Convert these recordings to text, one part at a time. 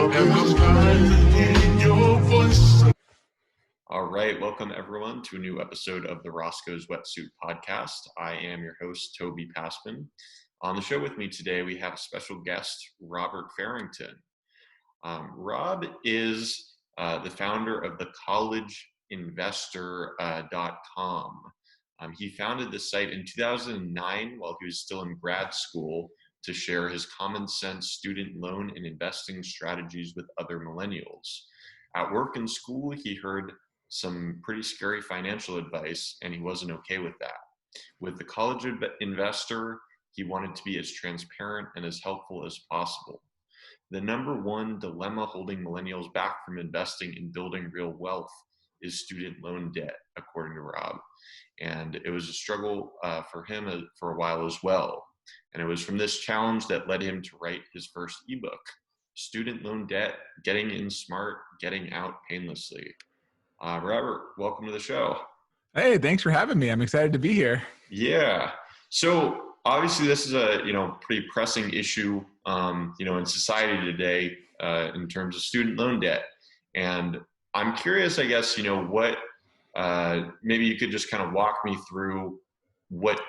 All right, welcome everyone to a new episode of the Roscoe's Wetsuit Podcast. I am your host, Toby Passman. On the show with me today, we have a special guest, Robert Farrington. Rob is the founder of the collegeinvestor.com. He founded this site in 2009 while he was still in grad school to share his common sense student loan and investing strategies with other millennials. At work and school, he heard some pretty scary financial advice, and he wasn't okay with that. With the College Investor, he wanted to be as transparent and as helpful as possible. The number one dilemma holding millennials back from investing in building real wealth is student loan debt, according to Rob. And it was a struggle for him for a while as well. And it was from this challenge that led him to write his first ebook, Student Loan Debt, Getting In Smart, Getting Out Painlessly. Robert, welcome to the show. Hey, thanks for having me. I'm excited to be here. Yeah. So obviously this is a, pretty pressing issue, in society today, in terms of student loan debt. And I'm curious, I guess, what, maybe you could just kind of walk me through what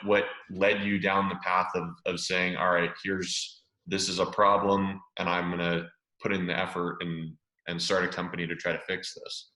led you down the path of saying, all right, this is a problem and I'm going to put in the effort and start a company to try to fix this.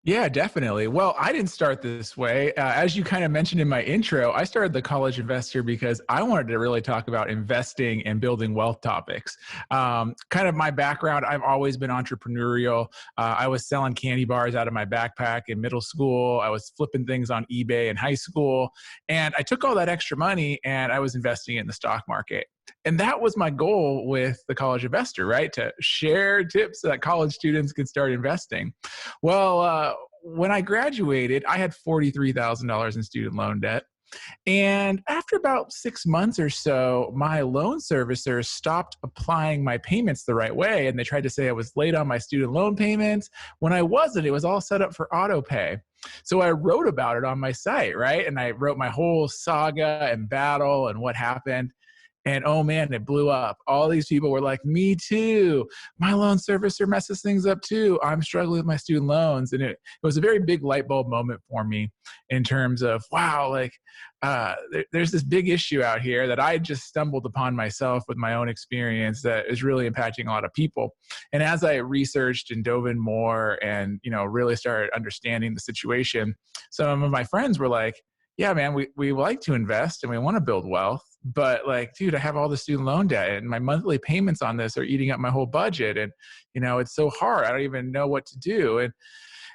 Yeah, definitely. Well, I didn't start this way. As you kind of mentioned in my intro, I started the College Investor because I wanted to really talk about investing and building wealth topics. Kind of my background, I've always been entrepreneurial. I was selling candy bars out of my backpack in middle school. I was flipping things on eBay in high school. And I took all that extra money and I was investing it in the stock market. And that was my goal with the College Investor, right? To share tips so that college students could start investing. Well, when I graduated, I had $43,000 in student loan debt. And after about 6 months or so, my loan servicer stopped applying my payments the right way. And they tried to say I was late on my student loan payments. When I wasn't, it was all set up for auto pay. So I wrote about it on my site, right? And I wrote my whole saga and battle and what happened. And oh man, it blew up. All these people were like, me too. My loan servicer messes things up too. I'm struggling with my student loans. And it was a very big light bulb moment for me in terms of, wow, there's this big issue out here that I just stumbled upon myself with my own experience that is really impacting a lot of people. And as I researched and dove in more and, really started understanding the situation, some of my friends were like, yeah, man, we like to invest and we want to build wealth. But dude, I have all the student loan debt and my monthly payments on this are eating up my whole budget. And, it's so hard. I don't even know what to do.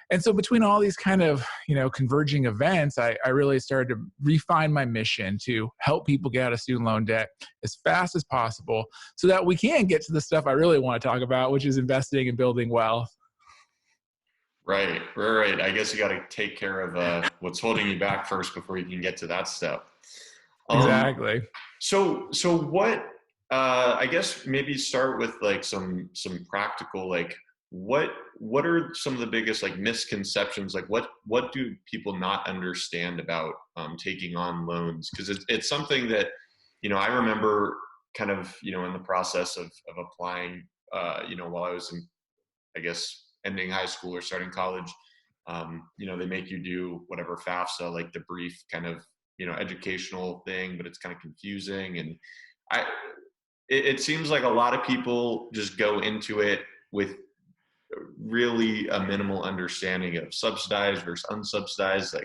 And so between all these kind of, converging events, I really started to refine my mission to help people get out of student loan debt as fast as possible so that we can get to the stuff I really want to talk about, which is investing and building wealth. Right. I guess you got to take care of what's holding you back first before you can get to that step. Exactly. So what? I guess maybe start with some practical what are some of the biggest misconceptions? What do people not understand about taking on loans? Because it's something that I remember kind of in the process of applying while I was in, I guess, ending high school or starting college, they make you do whatever FAFSA, the brief kind of, educational thing, but it's kind of confusing. And it seems like a lot of people just go into it with really a minimal understanding of subsidized versus unsubsidized.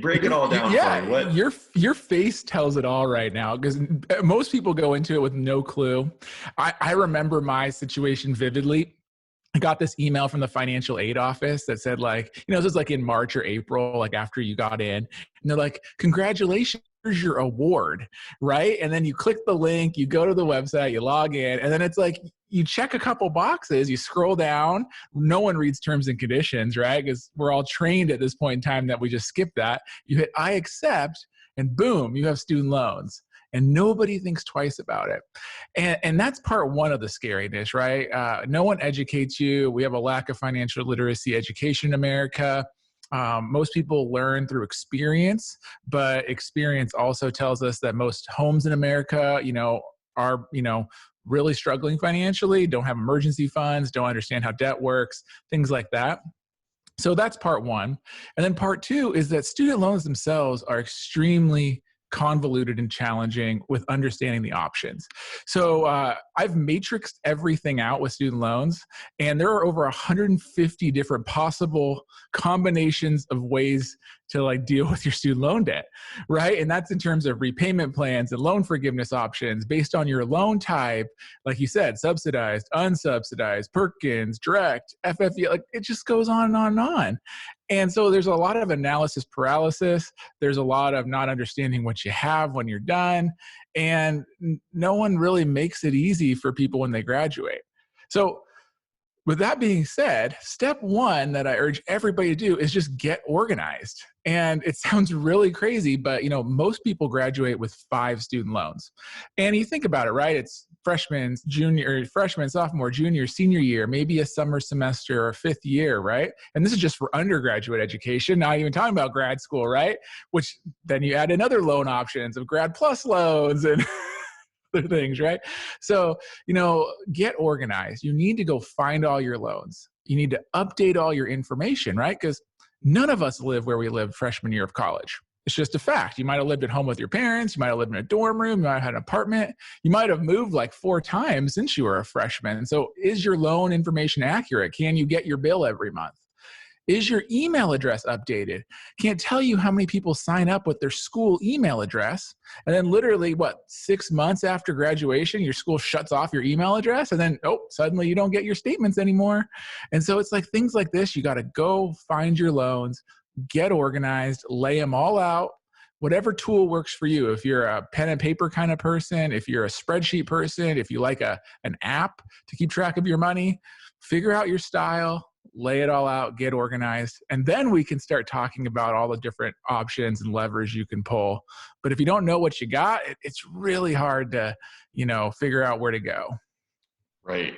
Break it all down. Yeah, for me. What? Your face tells it all right now, because most people go into it with no clue. I remember my situation vividly. I got this email from the financial aid office that said this was in March or April, after you got in, and they're like, congratulations, here's your award, right? And then you click the link, you go to the website, you log in, and then it's you check a couple boxes, you scroll down, no one reads terms and conditions, right? Because we're all trained at this point in time that we just skip that. You hit I accept, and boom, you have student loans. And nobody thinks twice about it. And that's part one of the scariness, right? No one educates you. We have a lack of financial literacy education in America. Most people learn through experience, but experience also tells us that most homes in America, are, really struggling financially, don't have emergency funds, don't understand how debt works, things like that. So that's part one. And then part two is that student loans themselves are extremely convoluted and challenging with understanding the options. So I've matrixed everything out with student loans, and there are over 150 different possible combinations of ways to like deal with your student loan debt, right? And that's in terms of repayment plans and loan forgiveness options based on your loan type, like you said, subsidized, unsubsidized, Perkins, direct, FFE, like it just goes on and on and on. And so there's a lot of analysis paralysis. There's a lot of not understanding what you have when you're done. And no one really makes it easy for people when they graduate. So with that being said, step one that I urge everybody to do is just get organized. And it sounds really crazy, but most people graduate with 5 student loans. And you think about it, right? It's freshman, sophomore, junior, senior year, maybe a summer semester or 5th year, right? And this is just for undergraduate education, not even talking about grad school, right? Which then you add in other loan options of grad plus loans and other things, right? So, get organized. You need to go find all your loans. You need to update all your information, right? Because none of us live where we lived freshman year of college. It's just a fact. You might have lived at home with your parents. You might have lived in a dorm room. You might have had an apartment. You might have moved like 4 times since you were a freshman. So is your loan information accurate? Can you get your bill every month? Is your email address updated? Can't tell you how many people sign up with their school email address. And then literally, 6 months after graduation, your school shuts off your email address. And then, suddenly you don't get your statements anymore. And so it's like things like this. You got to go find your loans, get organized, lay them all out. Whatever tool works for you. If you're a pen and paper kind of person, if you're a spreadsheet person, if you like an app to keep track of your money, figure out your style, lay it all out, get organized, and then we can start talking about all the different options and levers you can pull. But if you don't know what you got, it's really hard to, figure out where to go. Right.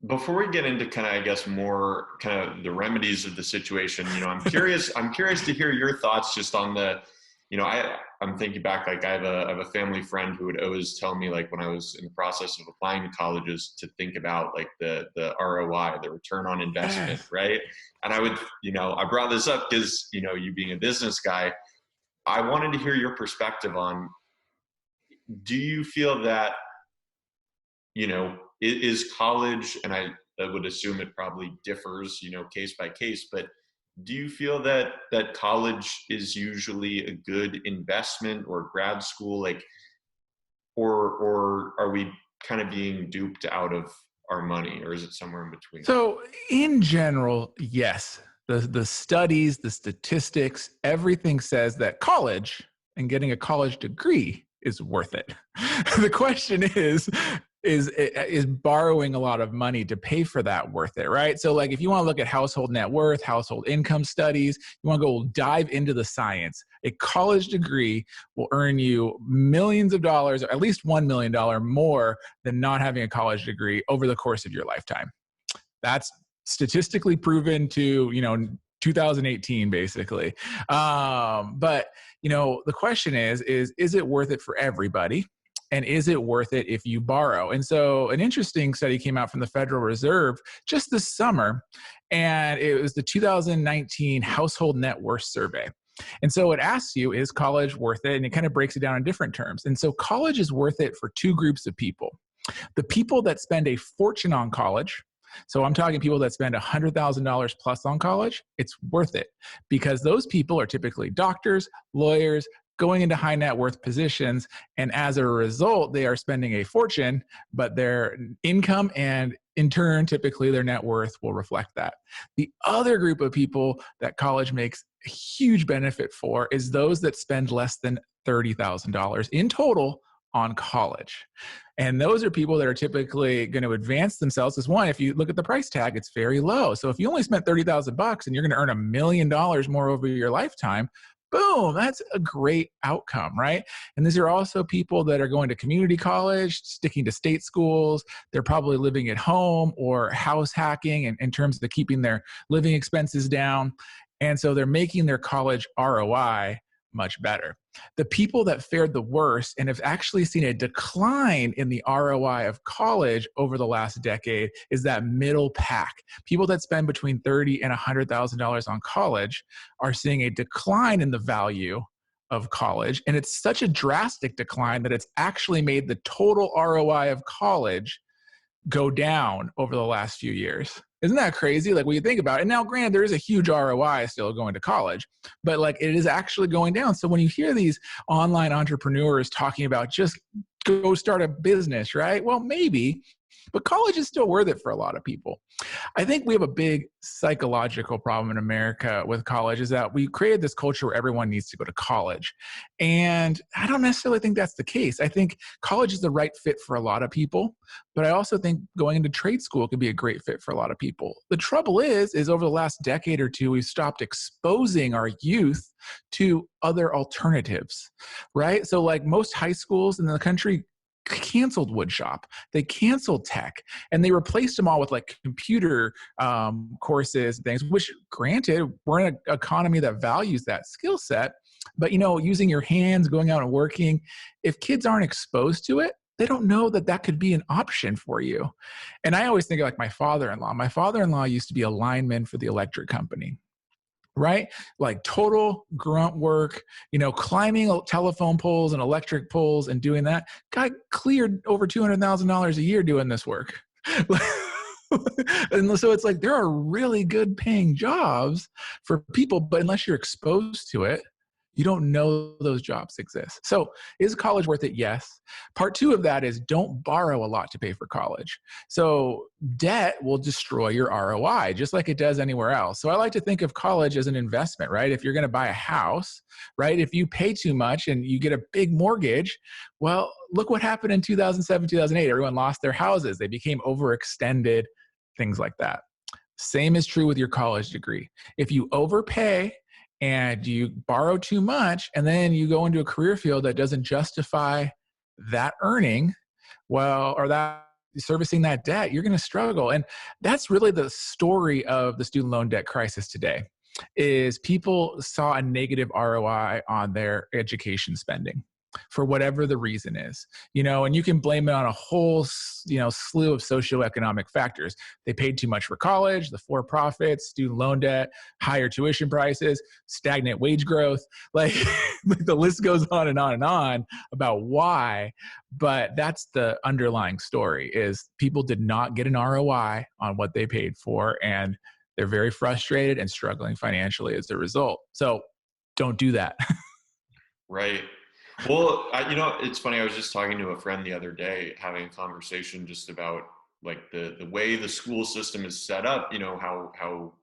Before we get into more the remedies of the situation, I'm curious to hear your thoughts just on the, I'm thinking back, like I have a family friend who would always tell me, like when I was in the process of applying to colleges, to think about like the ROI, the return on investment, right? And I would, I brought this up because, you being a business guy, I wanted to hear your perspective on, do you feel that, is college, and I would assume it probably differs, case by case, but do you feel that college is usually a good investment, or grad school, like, or are we kind of being duped out of our money, or is it somewhere in between? So in general, yes, the studies, the statistics, everything says that college and getting a college degree is worth it. The question is borrowing a lot of money to pay for that worth it, right? So like if you want to look at household net worth, household income studies, you want to go dive into the science, a college degree will earn you millions of dollars, or at least $1 million more than not having a college degree over the course of your lifetime. That's statistically proven to, 2018 basically. But the question is it worth it for everybody? And is it worth it if you borrow? And so an interesting study came out from the Federal Reserve just this summer, and it was the 2019 Household Net Worth Survey. And so it asks you, is college worth it? And it kind of breaks it down in different terms. And so college is worth it for 2 groups of people. The people that spend a fortune on college, so I'm talking people that spend $100,000 plus on college, it's worth it because those people are typically doctors, lawyers, going into high net worth positions. And as a result, they are spending a fortune, but their income and in turn, typically their net worth will reflect that. The other group of people that college makes a huge benefit for is those that spend less than $30,000 in total on college. And those are people that are typically going to advance themselves. Because one, if you look at the price tag, it's very low. So if you only spent $30,000 and you're going to earn $1 million more over your lifetime, boom, that's a great outcome, right? And these are also people that are going to community college, sticking to state schools. They're probably living at home or house hacking in terms of keeping their living expenses down. And so they're making their college ROI much better. The people that fared the worst and have actually seen a decline in the ROI of college over the last decade is that middle pack. People that spend between $30,000 and $100,000 on college are seeing a decline in the value of college. And it's such a drastic decline that it's actually made the total ROI of college go down over the last few years. Isn't that crazy? Like when you think about it, and now granted, there is a huge ROI still going to college, but like it is actually going down. So when you hear these online entrepreneurs talking about just go start a business, right? Well, maybe, but college is still worth it for a lot of people. I think we have a big psychological problem in America with college is that we created this culture where everyone needs to go to college. And I don't necessarily think that's the case. I think college is the right fit for a lot of people, but I also think going into trade school could be a great fit for a lot of people. The trouble is over the last decade or two, we've stopped exposing our youth to other alternatives, right? So like most high schools in the country canceled woodshop, they canceled tech, and they replaced them all with like computer courses and things, which granted, we're in an economy that values that skill set, but using your hands, going out and working, if kids aren't exposed to it, they don't know that that could be an option for you. And I always think of like my father-in-law used to be a lineman for the electric company, right? Like total grunt work, climbing telephone poles and electric poles and doing that. Guy cleared over $200,000 a year doing this work. And so it's like there are really good paying jobs for people, but unless you're exposed to it, you don't know those jobs exist. So is college worth it? Yes. Part two of that is don't borrow a lot to pay for college. So debt will destroy your ROI just like it does anywhere else. So I like to think of college as an investment, right? If you're going to buy a house, right? If you pay too much and you get a big mortgage, well, look what happened in 2007, 2008. Everyone lost their houses. They became overextended, things like that. Same is true with your college degree. If you overpay and you borrow too much, and then you go into a career field that doesn't justify that earning, well, or that servicing that debt, you're going to struggle. And that's really the story of the student loan debt crisis today, is people saw a negative ROI on their education spending for whatever the reason is, and you can blame it on a whole, slew of socioeconomic factors. They paid too much for college, the for-profits, student loan debt, higher tuition prices, stagnant wage growth, like the list goes on and on and on about why, but that's the underlying story is people did not get an ROI on what they paid for, and they're very frustrated and struggling financially as a result. So don't do that. Right. Well, it's funny. I was just talking to a friend the other day, having a conversation just about like the way the school system is set up. How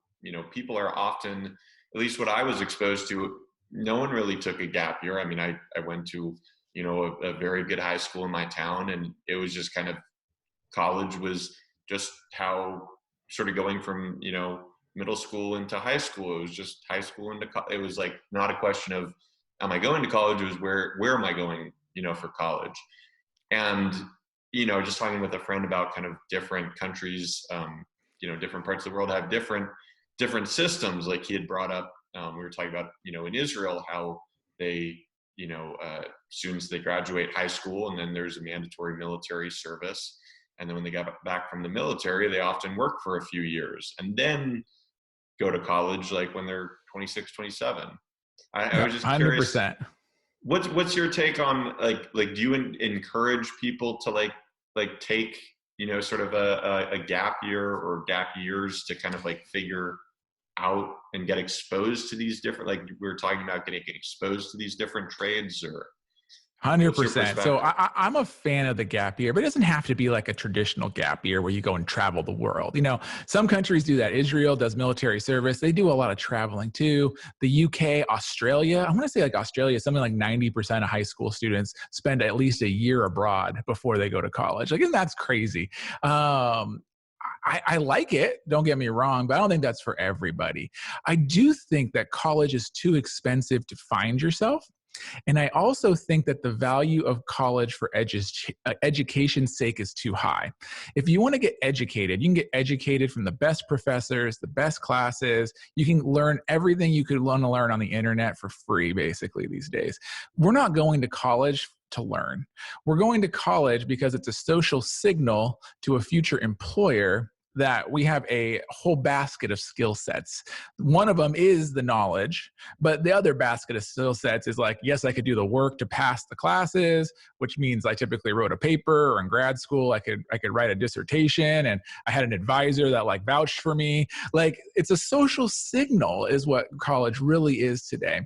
people are often, at least what I was exposed to, no one really took a gap year. I mean, I went to a very good high school in my town, and it was just kind of college was just how sort of going from middle school into high school. It was just high school into it was like not a question of am I going to college? It was where am I going, for college? And, just talking with a friend about kind of different countries, different parts of the world have different systems. Like he had brought up, we were talking about, in Israel, how they, students, they graduate high school and then there's a mandatory military service. And then when they get back from the military, they often work for a few years and then go to college, like when they're 26, 27. I was just 100%. Curious, what's your take on like do you encourage people to like take sort of a gap year or gap years to kind of like figure out and get exposed to these different, like we were talking about getting exposed to these different trades, or 100%. So I'm a fan of the gap year, but it doesn't have to be like a traditional gap year where you go and travel the world. Some countries do that. Israel does military service. They do a lot of traveling too. The UK, Australia, I want to say like Australia, something like 90% of high school students spend at least a year abroad before they go to college. Like, and that's crazy. I like it, don't get me wrong, but I don't think that's for everybody. I do think that college is too expensive to find yourself. And I also think that the value of college for education's sake is too high. If you want to get educated, you can get educated from the best professors, the best classes. You can learn everything you could want to learn on the internet for free, basically, these days. We're not going to college to learn. We're going to college because it's a social signal to a future employer that we have a whole basket of skill sets. One of them is the knowledge, but the other basket of skill sets is like, yes, I could do the work to pass the classes, which means I typically wrote a paper, or in grad school, I could write a dissertation, and I had an advisor that like vouched for me. Like, it's a social signal is what college really is today.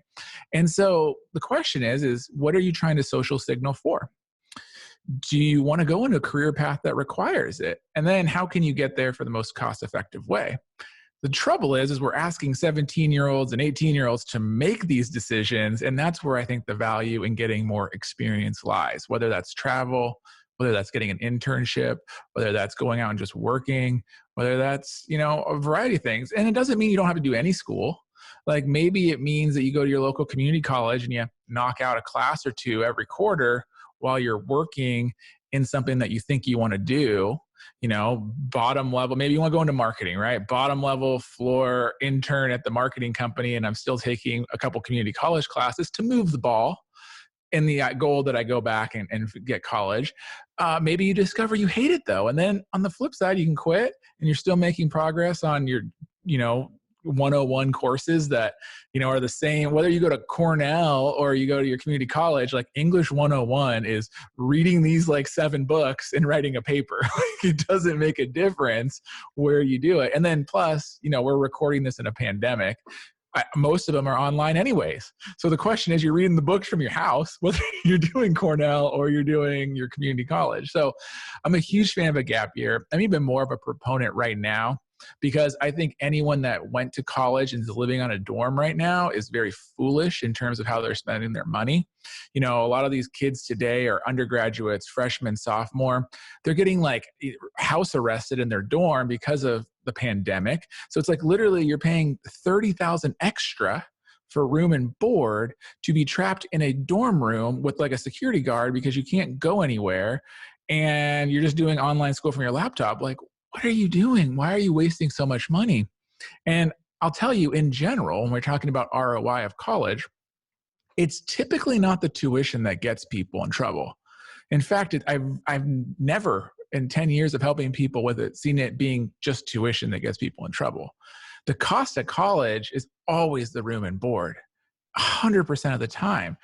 And so the question is what are you trying to social signal for? Do you want to go into a career path that requires it? And then how can you get there for the most cost-effective way? The trouble is we're asking 17-year-olds and 18-year-olds to make these decisions, and that's where I think the value in getting more experience lies, whether that's travel, whether that's getting an internship, whether that's going out and just working, whether that's, a variety of things. And it doesn't mean you don't have to do any school. Like, maybe it means that you go to your local community college and you knock out a class or two every quarter while you're working in something that you think you want to do, bottom level. Maybe you want to go into marketing, right? Bottom level floor intern at the marketing company, and I'm still taking a couple community college classes to move the ball in the goal that I go back and get college. Maybe you discover you hate it though. And then on the flip side, you can quit and you're still making progress on your, 101 courses that, are the same, whether you go to Cornell or you go to your community college. Like, English 101 is reading these like 7 books and writing a paper. It doesn't make a difference where you do it. And then plus, we're recording this in a pandemic. Most of them are online anyways. So the question is, you're reading the books from your house, whether you're doing Cornell or you're doing your community college. So I'm a huge fan of a gap year. I'm even more of a proponent right now, because I think anyone that went to college and is living on a dorm right now is very foolish in terms of how they're spending their money. A lot of these kids today are undergraduates, freshmen, sophomore. They're getting like house arrested in their dorm because of the pandemic. So it's like literally you're paying $30,000 extra for room and board to be trapped in a dorm room with like a security guard because you can't go anywhere, and you're just doing online school from your laptop. Like, what are you doing? Why are you wasting so much money? And I'll tell you, in general, when we're talking about ROI of college, it's typically not the tuition that gets people in trouble. In fact, I've never, in 10 years of helping people with it, seen it being just tuition that gets people in trouble. The cost of college is always the room and board, 100% of the time.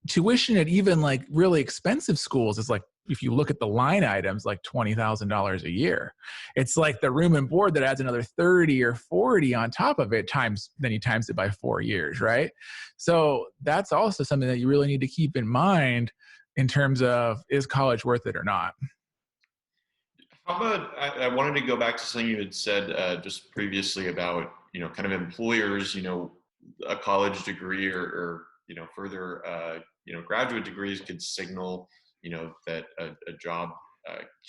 Tuition at even like really expensive schools is like, if you look at the line items, like $20,000 a year. It's like the room and board that adds another 30 or 40 on top of it, then you times it by 4 years, right? So that's also something that you really need to keep in mind in terms of, is college worth it or not? How about, I wanted to go back to something you had said just previously about, kind of employers, a college degree or further, graduate degrees could signal, that a job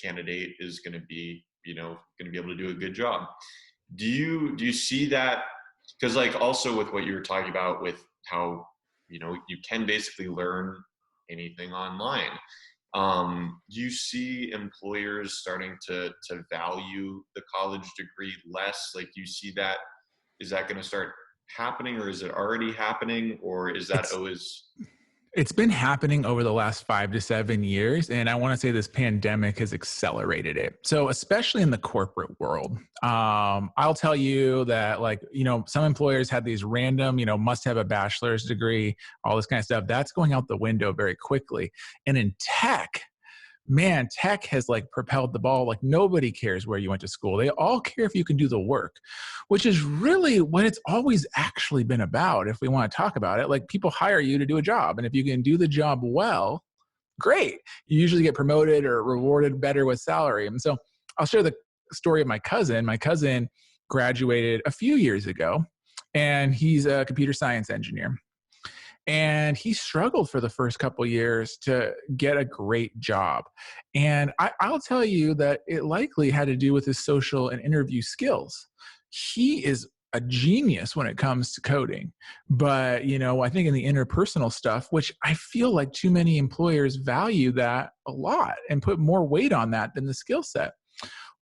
candidate is going to be, going to be able to do a good job. Do you see that? Because like also with what you were talking about with how, you can basically learn anything online. Do you see employers starting to value the college degree less? Like, do you see that? Is that going to start happening, or is it already happening, or is that always? It's been happening over the last 5 to 7 years, and I want to say this pandemic has accelerated it. So especially in the corporate world, I'll tell you that, like, some employers had these random, must have a bachelor's degree, all this kind of stuff. That's going out the window very quickly. And in tech, man, tech has like propelled the ball. Like, nobody cares where you went to school. They all care if you can do the work, which is really what it's always actually been about. If we want to talk about it, like, people hire you to do a job. And if you can do the job well, great. You usually get promoted or rewarded better with salary. And so I'll share the story of my cousin. My cousin graduated a few years ago, and he's a computer science engineer. And he struggled for the first couple of years to get a great job. And I'll tell you that it likely had to do with his social and interview skills. He is a genius when it comes to coding. But, I think in the interpersonal stuff, which I feel like too many employers value that a lot and put more weight on that than the skill set.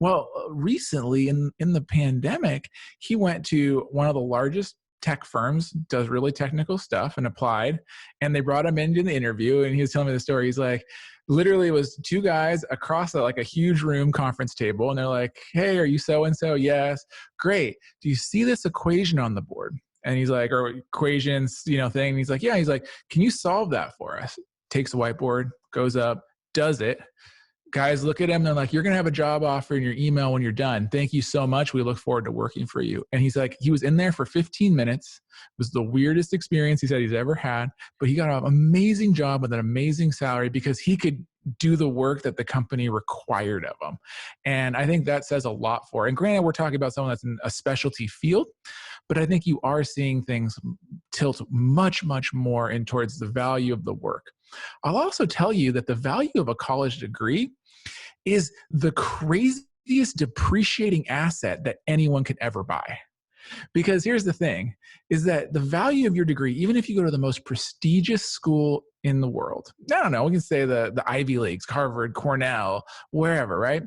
Well, recently in the pandemic, he went to one of the largest tech firms, does really technical stuff, and applied. And they brought him into the interview, and he was telling me the story. He's like, literally, it was two guys across like a huge room conference table, and they're like, "Hey, are you so and so?" "Yes." "Great. Do you see this equation on the board?" And he's like, or equations, thing. And he's like, "Yeah." He's like, "Can you solve that for us?" Takes a whiteboard, goes up, does it. Guys look at him and they're like, "You're going to have a job offer in your email when you're done. Thank you so much. We look forward to working for you." And he's like, he was in there for 15 minutes. It was the weirdest experience he said he's ever had, but he got an amazing job with an amazing salary because he could do the work that the company required of him. And I think that says a lot for it. And granted, we're talking about someone that's in a specialty field, but I think you are seeing things tilt much, much more in towards the value of the work. I'll also tell you that the value of a college degree is the craziest depreciating asset that anyone could ever buy. Because here's the thing, is that the value of your degree, even if you go to the most prestigious school in the world, I don't know, we can say the Ivy Leagues, Harvard, Cornell, wherever, right?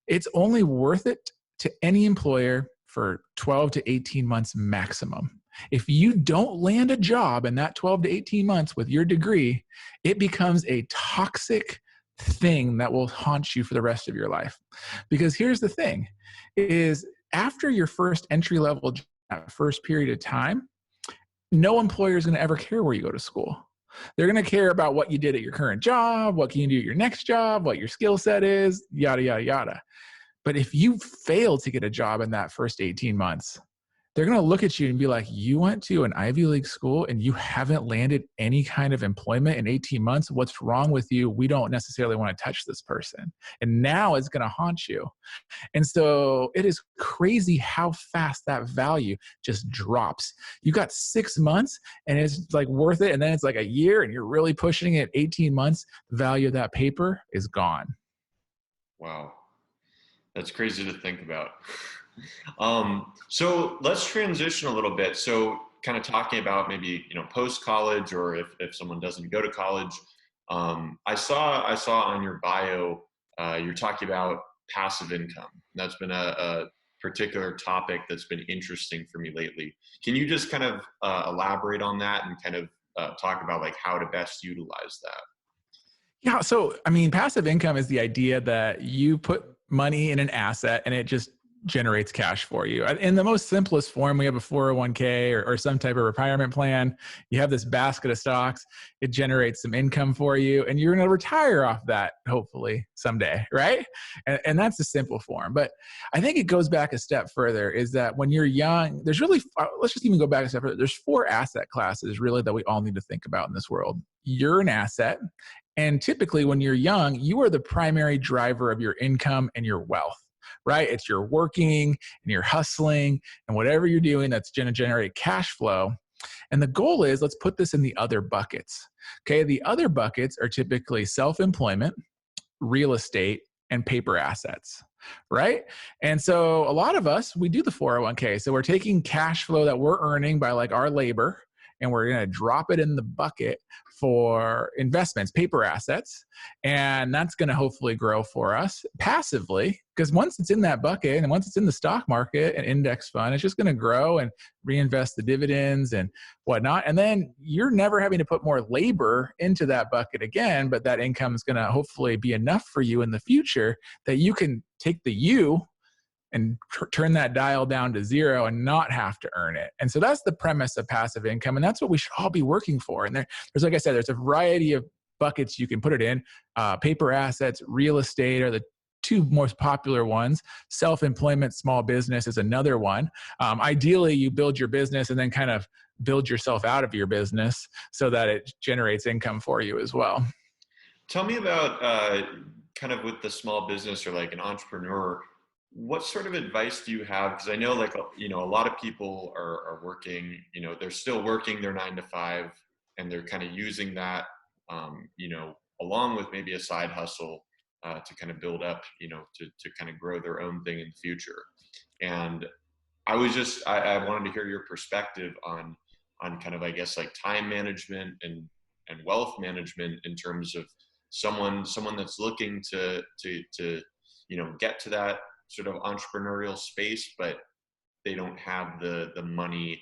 It's only worth it to any employer for 12 to 18 months maximum. If you don't land a job in that 12 to 18 months with your degree, it becomes a toxic thing that will haunt you for the rest of your life. Because here's the thing, is after your first entry level job, first period of time, no employer is going to ever care where you go to school. They're going to care about what you did at your current job, what can you do at your next job, what your skill set is, yada, yada, yada. But if you fail to get a job in that first 18 months, they're going to look at you and be like, "You went to an Ivy League school and you haven't landed any kind of employment in 18 months. What's wrong with you? We don't necessarily want to touch this person." And now it's going to haunt you. And so it is crazy how fast that value just drops. You got 6 months and it's like worth it. And then it's like a year and you're really pushing it 18 months. The value of that paper is gone. Wow. That's crazy to think about. So let's transition a little bit. So kind of talking about maybe, post-college, or if someone doesn't go to college. I saw on your bio, you're talking about passive income. That's been a particular topic that's been interesting for me lately. Can you just kind of elaborate on that and kind of talk about like how to best utilize that? Yeah. So, I mean, passive income is the idea that you put money in an asset and it just generates cash for you. In the most simplest form, we have a 401k or some type of retirement plan. You have this basket of stocks, it generates some income for you, and you're going to retire off that hopefully someday, right? And that's the simple form. But I think it goes back a step further, is that when you're young, there's really, let's just even go back a step further. There's 4 asset classes really that we all need to think about in this world. You're an asset. And typically, when you're young, you are the primary driver of your income and your wealth, right? It's your working and you're hustling and whatever you're doing that's going to generate cash flow. And the goal is, let's put this in the other buckets. Okay. The other buckets are typically self-employment, real estate, and paper assets, right? And so a lot of us, we do the 401k. So we're taking cash flow that we're earning by like our labor, and we're going to drop it in the bucket for investments, paper assets. And that's going to hopefully grow for us passively, because once it's in that bucket and once it's in the stock market and index fund, it's just going to grow and reinvest the dividends and whatnot. And then you're never having to put more labor into that bucket again, but that income is going to hopefully be enough for you in the future that you can take the you and turn that dial down to 0 and not have to earn it. And so that's the premise of passive income. And that's what we should all be working for. And there's, like I said, there's a variety of buckets you can put it in. Paper assets, real estate are the 2 most popular ones. Self-employment, small business is another one. Ideally, you build your business and then kind of build yourself out of your business so that it generates income for you as well. Tell me about kind of with the small business or like an entrepreneur. What sort of advice do you have? Because I know, like, a lot of people are working, they're still working their 9 to 5, and they're kind of using that, along with maybe a side hustle to kind of build up, to kind of grow their own thing in the future. And I wanted to hear your perspective on kind of, I guess, like time management and wealth management in terms of someone that's looking to get to that sort of entrepreneurial space, but they don't have the money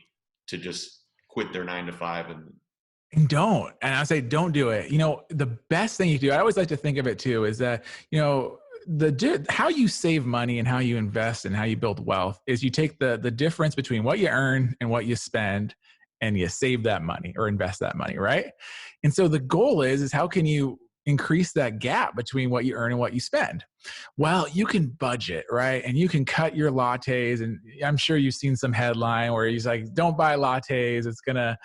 to just quit their 9 to 5 and And don't. And I say, don't do it. The best thing you do, I always like to think of it too, is that, how you save money and how you invest and how you build wealth is you take the difference between what you earn and what you spend, and you save that money or invest that money, right? And so the goal is how can you increase that gap between what you earn and what you spend? Well, you can budget, right? And you can cut your lattes. And I'm sure you've seen some headline where he's like, don't buy lattes. It's going to,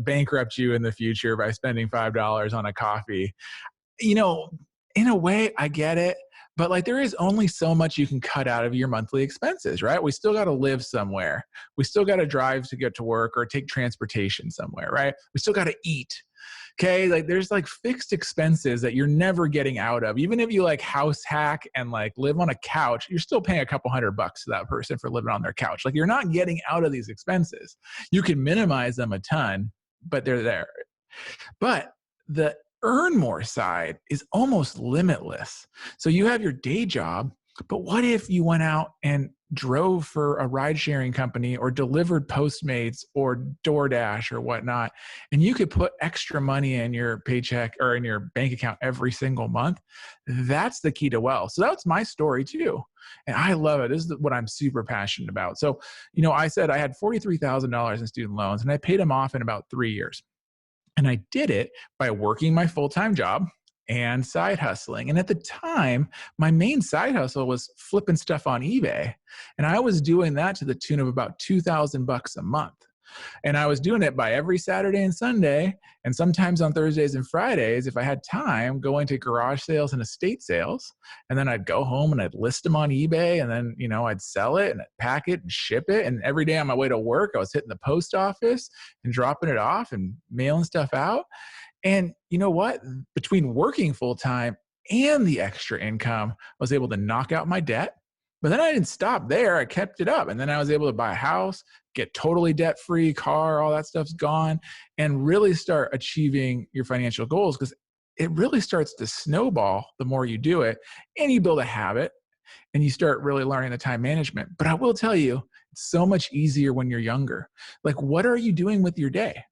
bankrupt you in the future by spending $5 on a coffee. In a way, I get it. But like, there is only so much you can cut out of your monthly expenses, right? We still got to live somewhere. We still got to drive to get to work or take transportation somewhere, right? We still got to eat. Okay. Like, there's like fixed expenses that you're never getting out of. Even if you like house hack and like live on a couch, you're still paying a couple $100 to that person for living on their couch. Like, you're not getting out of these expenses. You can minimize them a ton, but they're there. But the earn more side is almost limitless. So you have your day job, but what if you went out and drove for a ride sharing company or delivered Postmates or DoorDash or whatnot, and you could put extra money in your paycheck or in your bank account every single month? That's the key to wealth. So that's my story too. And I love it. This is what I'm super passionate about. So, I said I had $43,000 in student loans and I paid them off in about 3 years. And I did it by working my full-time job and side hustling. And at the time, my main side hustle was flipping stuff on eBay. And I was doing that to the tune of about $2,000 a month. And I was doing it by every Saturday and Sunday, and sometimes on Thursdays and Fridays, if I had time, going to garage sales and estate sales. And then I'd go home and I'd list them on eBay, and then, I'd sell it and I'd pack it and ship it. And every day on my way to work, I was hitting the post office and dropping it off and mailing stuff out. And you know what? Between working full time and the extra income, I was able to knock out my debt. But then I didn't stop there. I kept it up. And then I was able to buy a house, get totally debt free, car, all that stuff's gone, and really start achieving your financial goals, because it really starts to snowball the more you do it, and you build a habit and you start really learning the time management. But I will tell you, it's so much easier when you're younger. Like, what are you doing with your day?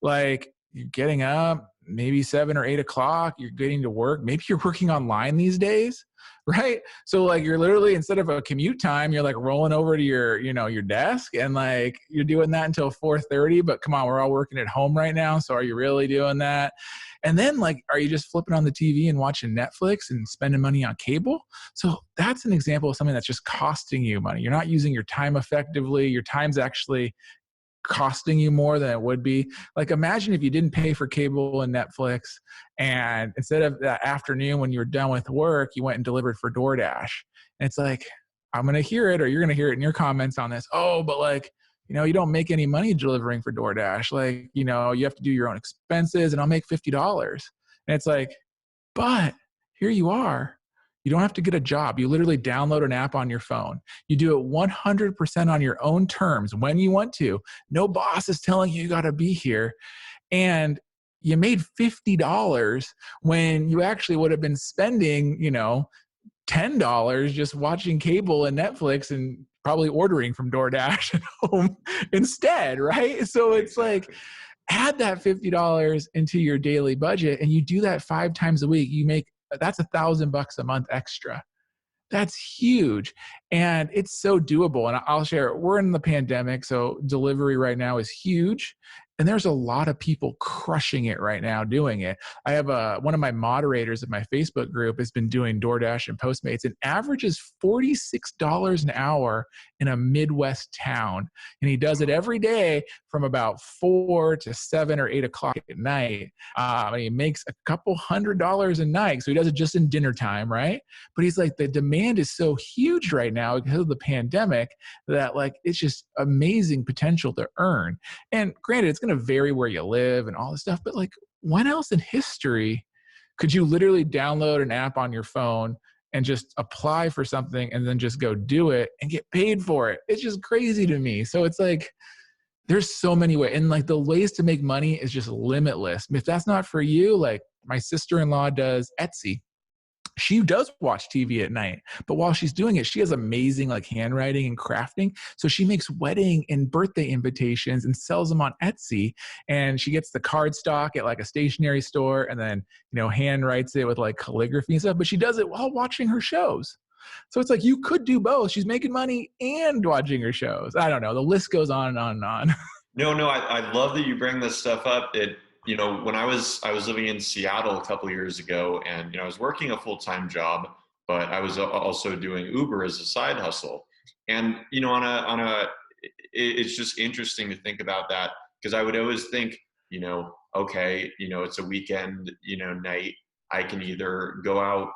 Like, you're getting up maybe 7 or 8 o'clock, you're getting to work. Maybe you're working online these days, right? So like, you're literally, instead of a commute time, you're like rolling over to your desk, and like, you're doing that until 4:30. But come on, we're all working at home right now. So are you really doing that? And then like, are you just flipping on the TV and watching Netflix and spending money on cable? So that's an example of something that's just costing you money. You're not using your time effectively. Your time's actually costing you more than it would be. Like, imagine if you didn't pay for cable and Netflix, and instead of that afternoon when you were done with work, you went and delivered for DoorDash. And it's like, I'm going to hear it, or you're going to hear it in your comments on this. Oh, but like, you don't make any money delivering for DoorDash. Like, you have to do your own expenses, and I'll make $50. And it's like, but here you are. You don't have to get a job. You literally download an app on your phone. You do it 100% on your own terms when you want to. No boss is telling you got to be here. And you made $50 when you actually would have been spending, $10 just watching cable and Netflix and probably ordering from DoorDash at home instead, right? So it's like, add that $50 into your daily budget, and you do that 5 times a week. That's $1,000 a month extra. That's huge. And it's so doable. And I'll share, we're in the pandemic, so delivery right now is huge. And there's a lot of people crushing it right now doing it. I have one of my moderators of my Facebook group has been doing DoorDash and Postmates, and averages $46 an hour in a Midwest town. And he does it every day from about 4 to 7 or 8 o'clock at night. And he makes a couple $100 a night. So he does it just in dinner time, right? But he's like, the demand is so huge right now because of the pandemic that like, it's just amazing potential to earn. And granted, it's going to vary where you live and all this stuff, but like, when else in history could you literally download an app on your phone and just apply for something and then just go do it and get paid for it. It's just crazy to me. So it's like, there's so many ways, and like the ways to make money is just limitless. If that's not for you, like my sister-in-law does Etsy. She does watch TV at night, but while she's doing it, she has amazing like handwriting and crafting. So she makes wedding and birthday invitations and sells them on Etsy. And she gets the card stock at like a stationery store and then, hand writes it with like calligraphy and stuff, but she does it while watching her shows. So it's like, you could do both. She's making money and watching her shows. I don't know. The list goes on and on and on. No, I love that you bring this stuff up. When I was living in Seattle a couple of years ago, and I was working a full-time job, but I was also doing Uber as a side hustle. And it's just interesting to think about that, because I would always think, okay, it's a weekend, night. I can either go out,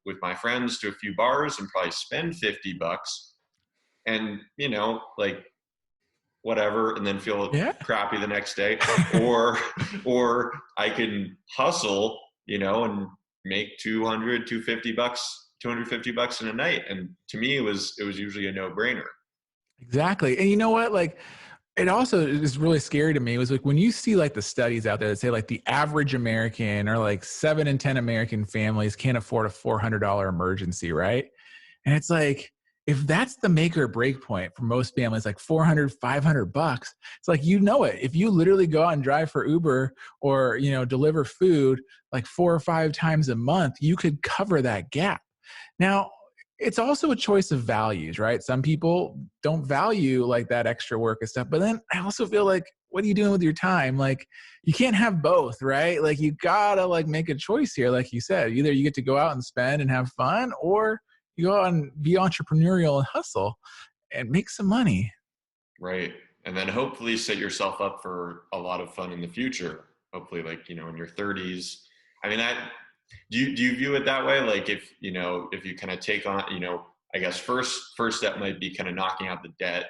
with my friends to a few bars and probably spend $50 and, like, whatever, and then feel crappy the next day, or I can hustle, and make $250 in a night. And to me, it was usually a no-brainer. Exactly. And you know what? Like, it also is really scary to me was like when you see like the studies out there that say like the average American or like 7 in 10 American families can't afford a $400 emergency, right? And it's like, if that's the make or break point for most families, like $400, $500, it's like, it. If you literally go out and drive for Uber or, deliver food like 4 or 5 times a month, you could cover that gap. Now, it's also a choice of values, right? Some people don't value like that extra work and stuff, but then I also feel like, what are you doing with your time? Like, you can't have both, right? Like, you gotta like make a choice here. Like you said, either you get to go out and spend and have fun, or you go out and be entrepreneurial and hustle and make some money. Right. And then hopefully set yourself up for a lot of fun in the future. Hopefully, like, in your 30s. I mean, do you view it that way? Like, if you kind of take on, I guess first step might be kind of knocking out the debt,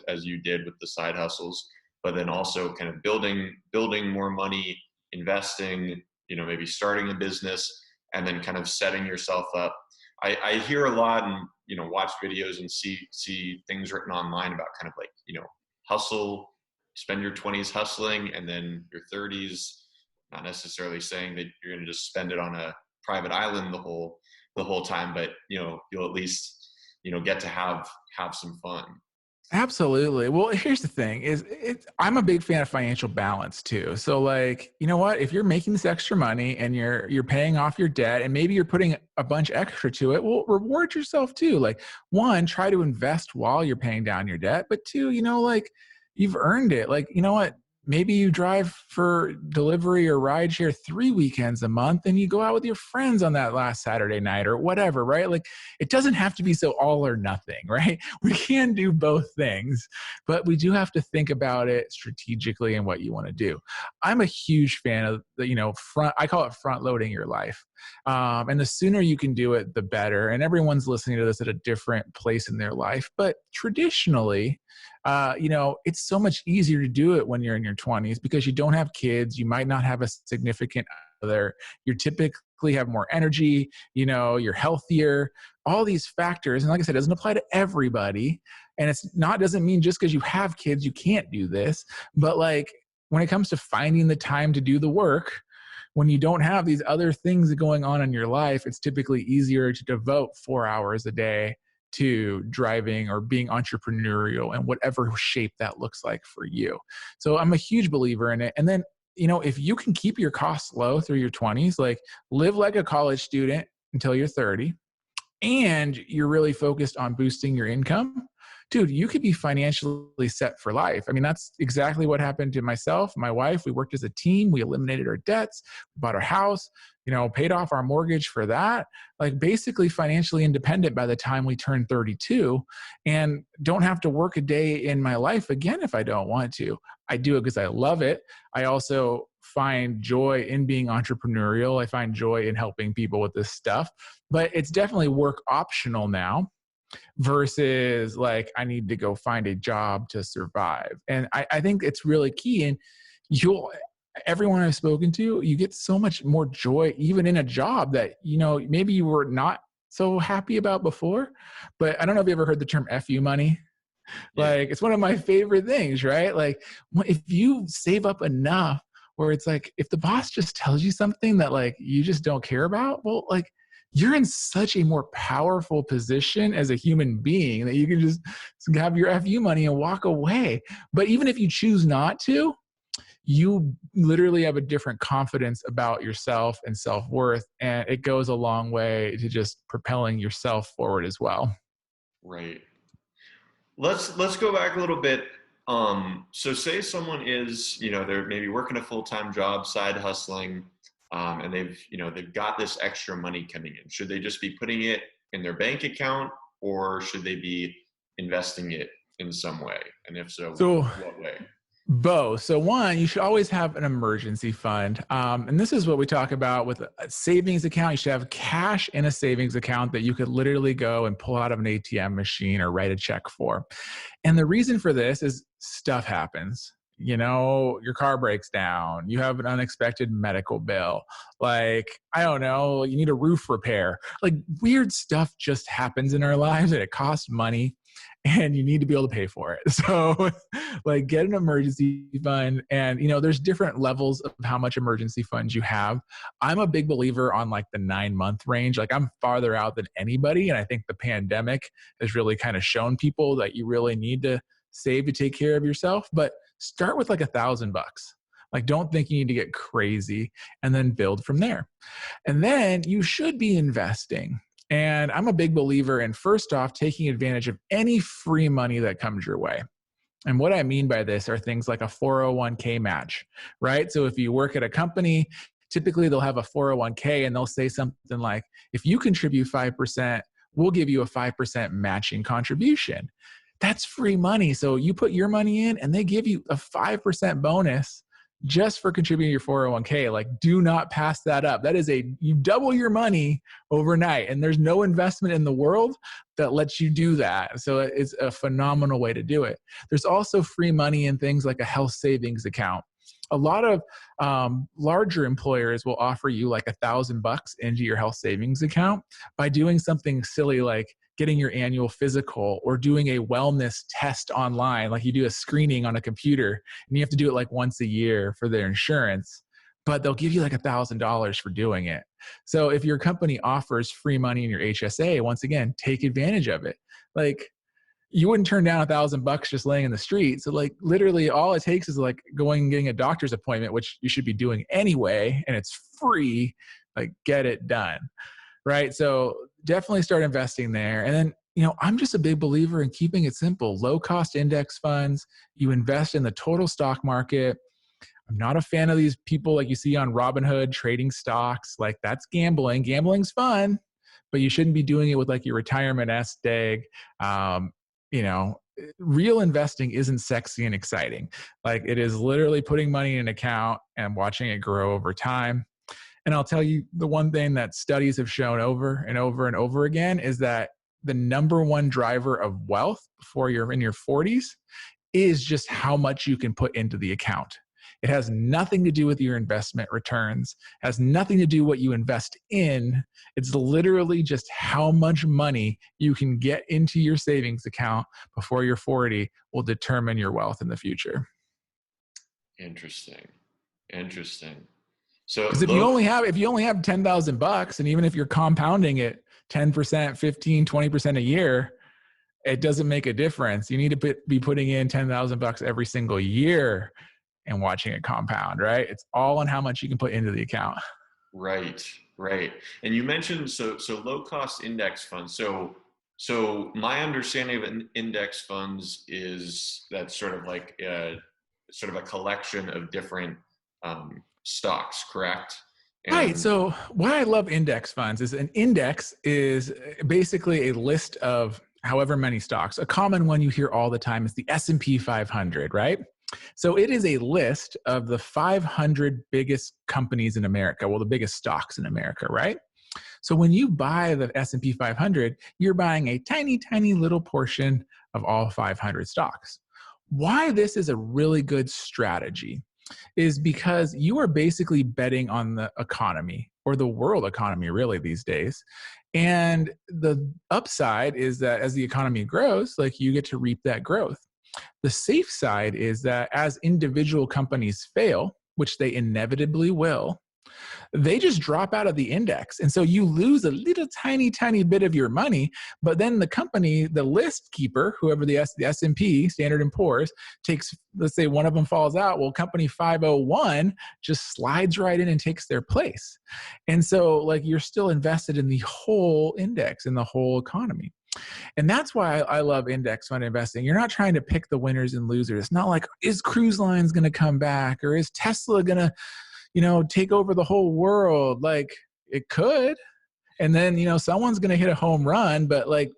as you did with the side hustles, but then also kind of building more money, investing, maybe starting a business, and then kind of setting yourself up. I hear a lot and, watch videos and see things written online about kind of like, hustle, spend your 20s hustling, and then your 30s, not necessarily saying that you're going to just spend it on a private island the whole time, but, you'll at least, get to have some fun. Absolutely. Well, here's the thing I'm a big fan of financial balance too. So like, you know what, if you're making this extra money and you're paying off your debt and maybe you're putting a bunch extra to it, well, reward yourself too. Like, one, try to invest while you're paying down your debt, but two, like, you've earned it. Like, you know what, maybe you drive for delivery or rideshare 3 weekends a month and you go out with your friends on that last Saturday night or whatever, right? Like, it doesn't have to be so all or nothing, right? We can do both things, but we do have to think about it strategically and what you want to do. I'm a huge fan of the, I call it front loading your life. And the sooner you can do it, the better. And everyone's listening to this at a different place in their life. But traditionally, it's so much easier to do it when you're in your 20s because you don't have kids. You might not have a significant other. You typically have more energy, you're healthier, all these factors. And like I said, it doesn't apply to everybody. And doesn't mean just because you have kids, you can't do this. But like, when it comes to finding the time to do the work, when you don't have these other things going on in your life, it's typically easier to devote 4 hours a day to driving or being entrepreneurial in whatever shape that looks like for you. So I'm a huge believer in it. And then, if you can keep your costs low through your 20s, like live like a college student until you're 30, and you're really focused on boosting your income, dude, you could be financially set for life. I mean, that's exactly what happened to myself, my wife. We worked as a team. We eliminated our debts, bought our house, paid off our mortgage for that, like basically financially independent by the time we turned 32, and don't have to work a day in my life again if I don't want to. I do it because I love it. I also find joy in being entrepreneurial. I find joy in helping people with this stuff, but it's definitely work optional now versus like, I need to go find a job to survive. And I think it's really key. And everyone I've spoken to, you get so much more joy, even in a job that, maybe you were not so happy about before. But I don't know if you ever heard the term FU money. Yeah. Like, it's one of my favorite things, right? Like, if you save up enough where it's like, if the boss just tells you something that like you just don't care about, well, like, you're in such a more powerful position as a human being that you can just have your FU money and walk away. But even if you choose not to, you literally have a different confidence about yourself and self-worth, and it goes a long way to just propelling yourself forward as well. Right. Let's go back a little bit. So say someone is, they're maybe working a full-time job, side hustling, and they've got this extra money coming in. Should they just be putting it in their bank account, or should they be investing it in some way? And if so, So what way? both. So one, you should always have an emergency fund. And this is what we talk about with a savings account. You should have cash in a savings account that you could literally go and pull out of an ATM machine or write a check for. And the reason for this is stuff happens. Your car breaks down, you have an unexpected medical bill, like, I don't know, you need a roof repair, like weird stuff just happens in our lives and it costs money and you need to be able to pay for it. So like, get an emergency fund. And there's different levels of how much emergency funds you have. I'm a big believer on like the 9-month range. Like, I'm farther out than anybody, and I think the pandemic has really kind of shown people that you really need to save to take care of yourself. But start with like $1,000. Like, don't think you need to get crazy, and then build from there. And then you should be investing. And I'm a big believer in, first off, taking advantage of any free money that comes your way. And what I mean by this are things like a 401k match, right? So if you work at a company, typically they'll have a 401k and they'll say something like, if you contribute 5%, we'll give you a 5% matching contribution. That's free money. So you put your money in and they give you a 5% bonus just for contributing your 401k. Like, do not pass that up. That is you double your money overnight, and there's no investment in the world that lets you do that. So it's a phenomenal way to do it. There's also free money in things like a health savings account. A lot of larger employers will offer you like $1,000 into your health savings account by doing something silly like getting your annual physical or doing a wellness test online. Like, you do a screening on a computer and you have to do it like once a year for their insurance, but they'll give you like $1,000 for doing it. So if your company offers free money in your HSA, once again, take advantage of it. Like, you wouldn't turn down $1,000 just laying in the street. So like, literally all it takes is like going and getting a doctor's appointment, which you should be doing anyway, and it's free. Like, get it done. Right. So definitely start investing there. And then, I'm just a big believer in keeping it simple. Low cost index funds. You invest in the total stock market. I'm not a fan of these people like you see on Robinhood trading stocks. Like, that's gambling. Gambling's fun, but you shouldn't be doing it with like your retirement nest egg. Real investing isn't sexy and exciting. Like, it is literally putting money in an account and watching it grow over time. And I'll tell you, the one thing that studies have shown over and over and over again is that the number one driver of wealth before you're in your 40s is just how much you can put into the account. It has nothing to do with your investment returns, has nothing to do what you invest in. It's literally just how much money you can get into your savings account before you're 40 will determine your wealth in the future. Interesting. So Because if you only have $10,000, and even if you're compounding it 10%, 15, 20% a year, it doesn't make a difference. You need to be putting in $10,000 every single year and watching it compound, right? It's all on how much you can put into the account. Right. And you mentioned so low cost index funds. So my understanding of index funds is that's sort of like a collection of different stocks, correct? Right. So why I love index funds is an index is basically a list of however many stocks. A common one you hear all the time is the S&P 500, right? So it is a list of the 500 biggest companies in America, well, the biggest stocks in America, right? So when you buy the S&P 500, you're buying a tiny, tiny little portion of all 500 stocks. Why this is a really good strategy is because you are basically betting on the economy, or the world economy really these days. And the upside is that as the economy grows, like you get to reap that growth. The safe side is that as individual companies fail, which they inevitably will, they just drop out of the index. And so you lose a little tiny bit of your money, but then the company, the list keeper, whoever the S&P, Standard and Poor's, takes, let's say one of them falls out, well, company 501 just slides right in and takes their place. And so like you're still invested in the whole index, in the whole economy. And that's why I love index fund investing. You're not trying to pick the winners and losers. It's not like, is cruise lines going to come back, or is Tesla going to, take over the whole world? Like it could. And then, someone's going to hit a home run, but like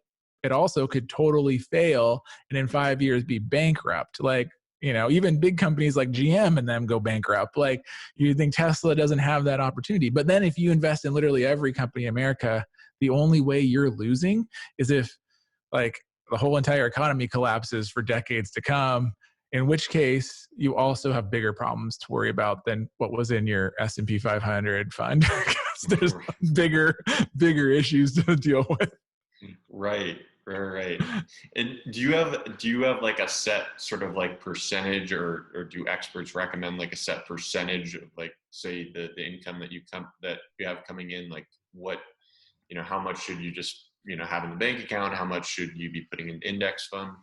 it also could totally fail and in 5 years be bankrupt. Like, even big companies like GM and them go bankrupt. Like you think Tesla doesn't have that opportunity. But then if you invest in literally every company in America, the only way you're losing is if like the whole entire economy collapses for decades to come, in which case you also have bigger problems to worry about than what was in your S&P 500 fund. There's bigger issues to deal with. Right. And do you have like a set sort of like percentage, or do experts recommend like a set percentage of like, say the income that you have coming in, like what, how much should you just, have in the bank account? How much should you be putting in index fund?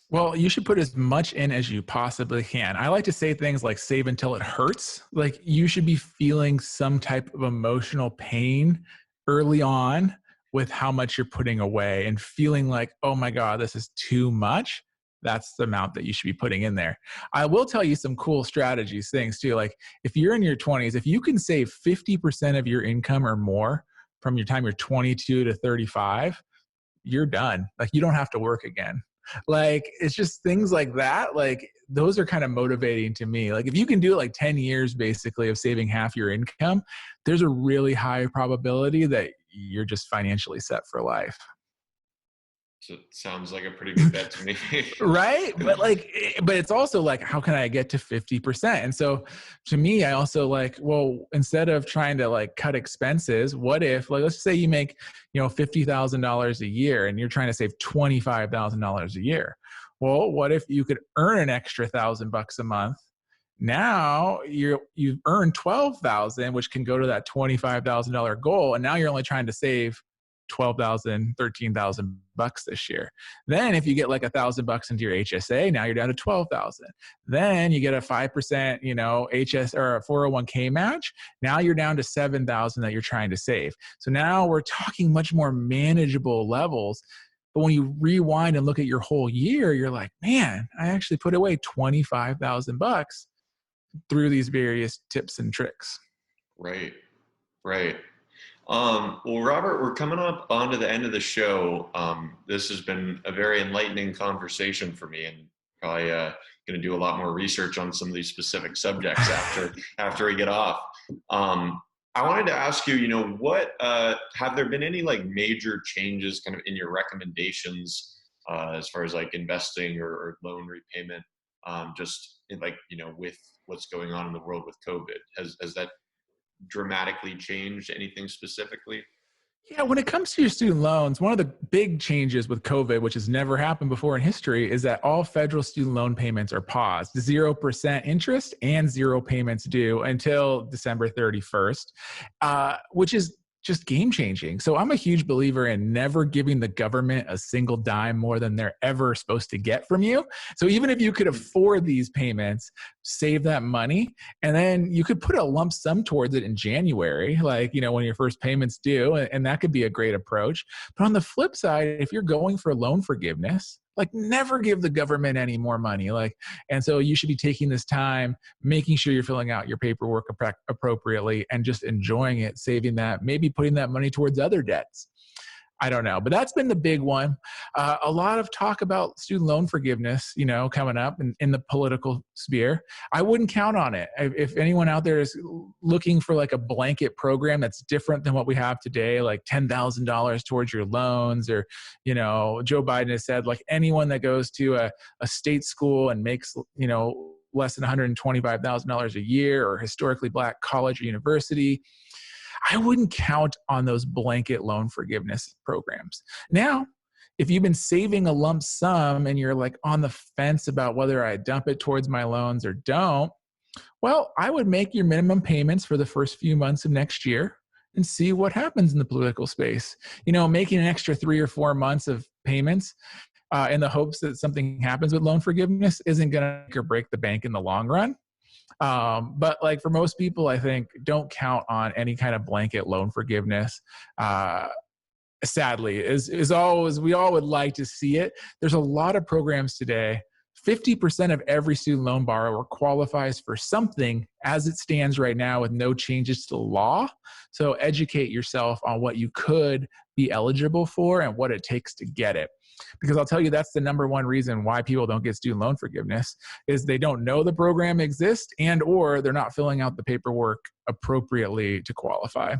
Well, you should put as much in as you possibly can. I like to say things like save until it hurts. Like you should be feeling some type of emotional pain early on with how much you're putting away and feeling like, oh my God, this is too much. That's the amount that you should be putting in there. I will tell you some cool strategies, things too. Like if you're in your 20s, if you can save 50% of your income or more from your time you're 22 to 35, you're done. Like you don't have to work again. Like it's just things like that. Like those are kind of motivating to me. Like if you can do it like 10 years basically of saving half your income, there's a really high probability that you're just financially set for life. So it sounds like a pretty good bet to me. Right. But it's also like, how can I get to 50%? And so to me, I also like, well, instead of trying to like cut expenses, what if, like, let's say you make, $50,000 a year and you're trying to save $25,000 a year. Well, what if you could earn an extra $1,000 a month? Now you've earned 12,000, which can go to that $25,000 goal. And now you're only trying to save 12,000, 13,000 bucks this year. Then if you get like $1,000 into your HSA, now you're down to 12,000. Then you get a 5%, HS or a 401k match. Now you're down to 7,000 that you're trying to save. So now we're talking much more manageable levels. But when you rewind and look at your whole year, you're like, man, I actually put away 25,000 bucks through these various tips and tricks. Right. Well, Robert, we're coming up onto the end of the show. This has been a very enlightening conversation for me, and probably going to do a lot more research on some of these specific subjects after we get off. I wanted to ask you, what have there been any like major changes kind of in your recommendations as far as like investing or loan repayment, just in, like, with what's going on in the world with COVID? Has that dramatically changed anything specifically? Yeah, when it comes to your student loans, one of the big changes with COVID, which has never happened before in history, is that all federal student loan payments are paused, 0% interest and 0 payments due until December 31st, which is just game changing. So I'm a huge believer in never giving the government a single dime more than they're ever supposed to get from you. So even if you could afford these payments, save that money, and then you could put a lump sum towards it in January, like, when your first payment's due, and that could be a great approach. But on the flip side, if you're going for loan forgiveness, like never give the government any more money. And so you should be taking this time, making sure you're filling out your paperwork appropriately and just enjoying it, saving that, maybe putting that money towards other debts. I don't know, but that's been the big one. A lot of talk about student loan forgiveness, coming up in the political sphere. I wouldn't count on it. If anyone out there is looking for like a blanket program that's different than what we have today, like $10,000 towards your loans, or, Joe Biden has said, like anyone that goes to a state school and makes, less than $125,000 a year, or historically black college or university, I wouldn't count on those blanket loan forgiveness programs. Now, if you've been saving a lump sum and you're like on the fence about whether I dump it towards my loans or don't, well, I would make your minimum payments for the first few months of next year and see what happens in the political space. Making an extra 3 or 4 months of payments in the hopes that something happens with loan forgiveness isn't going to make or break the bank in the long run. But like for most people, I think don't count on any kind of blanket loan forgiveness. Sadly, is always we all would like to see it. There's a lot of programs today. 50% of every student loan borrower qualifies for something as it stands right now with no changes to the law. So educate yourself on what you could be eligible for and what it takes to get it. Because I'll tell you, that's the number one reason why people don't get student loan forgiveness is they don't know the program exists and or they're not filling out the paperwork appropriately to qualify.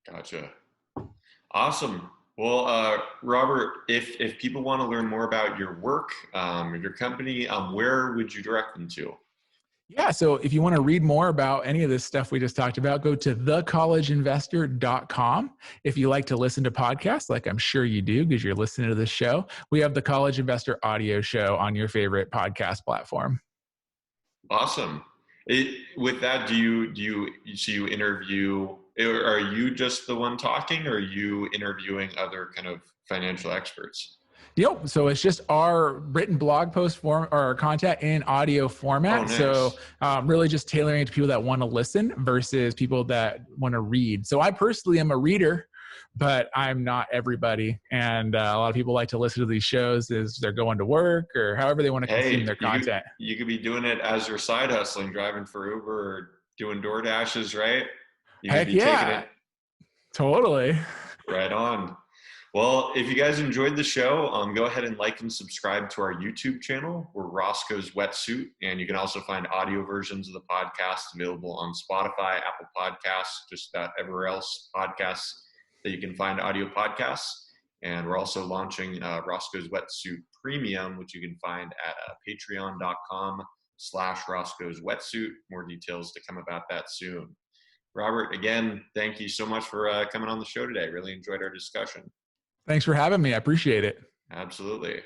Gotcha. Awesome. Well, Robert, if people want to learn more about your work, your company, where would you direct them to? Yeah, so if you want to read more about any of this stuff we just talked about, go to thecollegeinvestor.com. If you like to listen to podcasts, like I'm sure you do because you're listening to this show, we have the College Investor audio show on your favorite podcast platform. Awesome. With that, do you interview, are you just the one talking or are you interviewing other kind of financial experts? Yep. So it's just our written blog post form or content in audio format. Oh, nice. So really just tailoring it to people that want to listen versus people that want to read. So I personally am a reader, but I'm not everybody. And a lot of people like to listen to these shows as they're going to work or however they want to consume their content. You could be doing it as you're side hustling, driving for Uber or doing DoorDashes, right? You Heck could be yeah. taking it. Totally. Right on. Well, if you guys enjoyed the show, go ahead and like and subscribe to our YouTube channel. We're Roscoe's Wetsuit, and you can also find audio versions of the podcast available on Spotify, Apple Podcasts, just about everywhere else podcasts that you can find audio podcasts. And we're also launching Roscoe's Wetsuit Premium, which you can find at patreon.com/Roscoe's Wetsuit. More details to come about that soon. Robert, again, thank you so much for coming on the show today. Really enjoyed our discussion. Thanks for having me. I appreciate it. Absolutely.